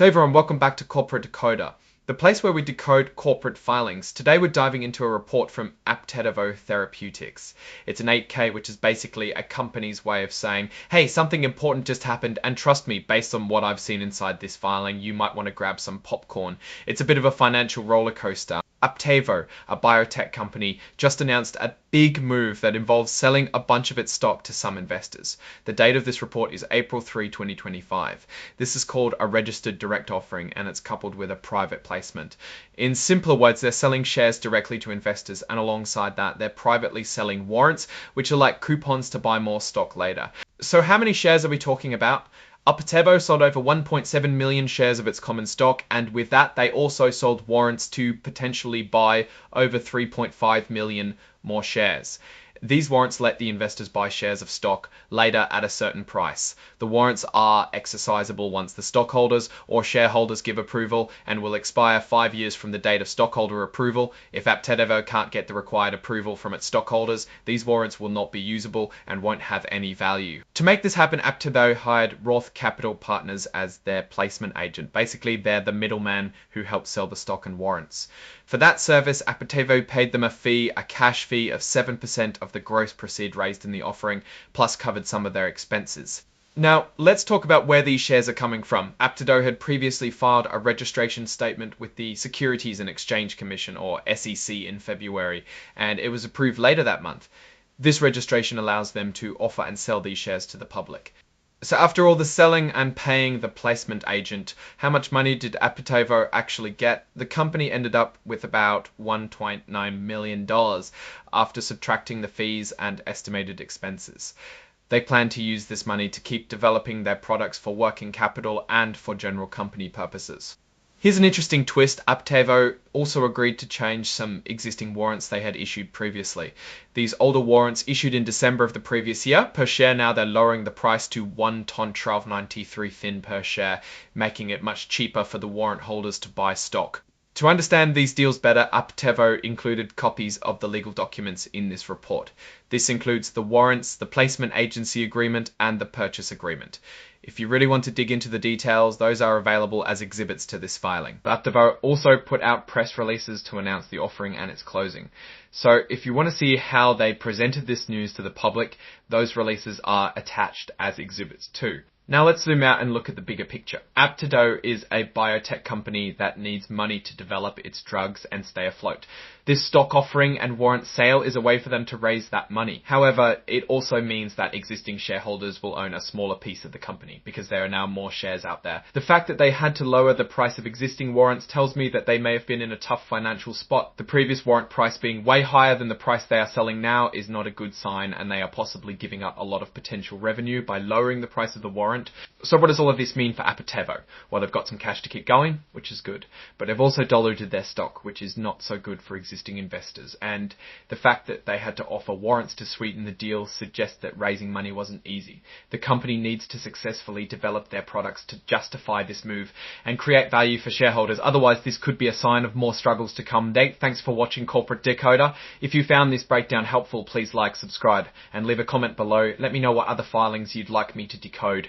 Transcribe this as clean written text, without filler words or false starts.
Hey everyone, welcome back to Corporate Decoder, the place where we decode corporate filings. Today we're diving into a report from Aptevo Therapeutics. It's an 8K, which is basically a company's way of saying, hey, something important just happened, and trust me, based on what I've seen inside this filing, you might want to grab some popcorn. It's a bit of a financial roller coaster. Aptevo, a biotech company, just announced a big move that involves selling a bunch of its stock to some investors. The date of this report is April 3, 2025. This is called a registered direct offering, and it's coupled with a private placement. In simpler words, they're selling shares directly to investors, and alongside that, they're privately selling warrants, which are like coupons to buy more stock later. So how many shares are we talking about? Aptevo sold over 1.7 million shares of its common stock, and with that they also sold warrants to potentially buy over 3.5 million more shares. These warrants let the investors buy shares of stock later at a certain price. The warrants are exercisable once the stockholders or shareholders give approval and will expire 5 years from the date of stockholder approval. If Aptevo can't get the required approval from its stockholders, these warrants will not be usable and won't have any value. To make this happen, Aptevo hired Roth Capital Partners as their placement agent. Basically, they're the middleman who helps sell the stock and warrants. For that service, Aptevo paid them a cash fee of 7% of the gross proceeds raised in the offering, plus covered some of their expenses. Now, let's talk about where these shares are coming from. Aptevo had previously filed a registration statement with the Securities and Exchange Commission, or SEC, in February, and it was approved later that month. This registration allows them to offer and sell these shares to the public. So after all the selling and paying the placement agent, how much money did Aptevo actually get? The company ended up with about $1.9 million after subtracting the fees and estimated expenses. They plan to use this money to keep developing their products for working capital and for general company purposes. Here's an interesting twist. Aptevo also agreed to change some existing warrants they had issued previously. These older warrants issued in December of the previous year. Per share now they're lowering the price to 1 ton 12.93 thin per share, making it much cheaper for the warrant holders to buy stock. To understand these deals better, Aptevo included copies of the legal documents in this report. This includes the warrants, the placement agency agreement, and the purchase agreement. If you really want to dig into the details, those are available as exhibits to this filing. Aptevo also put out press releases to announce the offering and its closing. So if you want to see how they presented this news to the public, those releases are attached as exhibits too. Now let's zoom out and look at the bigger picture. Aptevo is a biotech company that needs money to develop its drugs and stay afloat. This stock offering and warrant sale is a way for them to raise that money. However, it also means that existing shareholders will own a smaller piece of the company because there are now more shares out there. The fact that they had to lower the price of existing warrants tells me that they may have been in a tough financial spot. The previous warrant price being way higher than the price they are selling now is not a good sign, and they are possibly giving up a lot of potential revenue by lowering the price of the warrant. So what does all of this mean for Aptevo? Well, they've got some cash to keep going, which is good, but they've also diluted their stock, which is not so good for existing investors. And the fact that they had to offer warrants to sweeten the deal suggests that raising money wasn't easy. The company needs to successfully develop their products to justify this move and create value for shareholders. Otherwise, this could be a sign of more struggles to come. Thanks for watching Corporate Decoder. If you found this breakdown helpful, please like, subscribe, and leave a comment below. Let me know what other filings you'd like me to decode.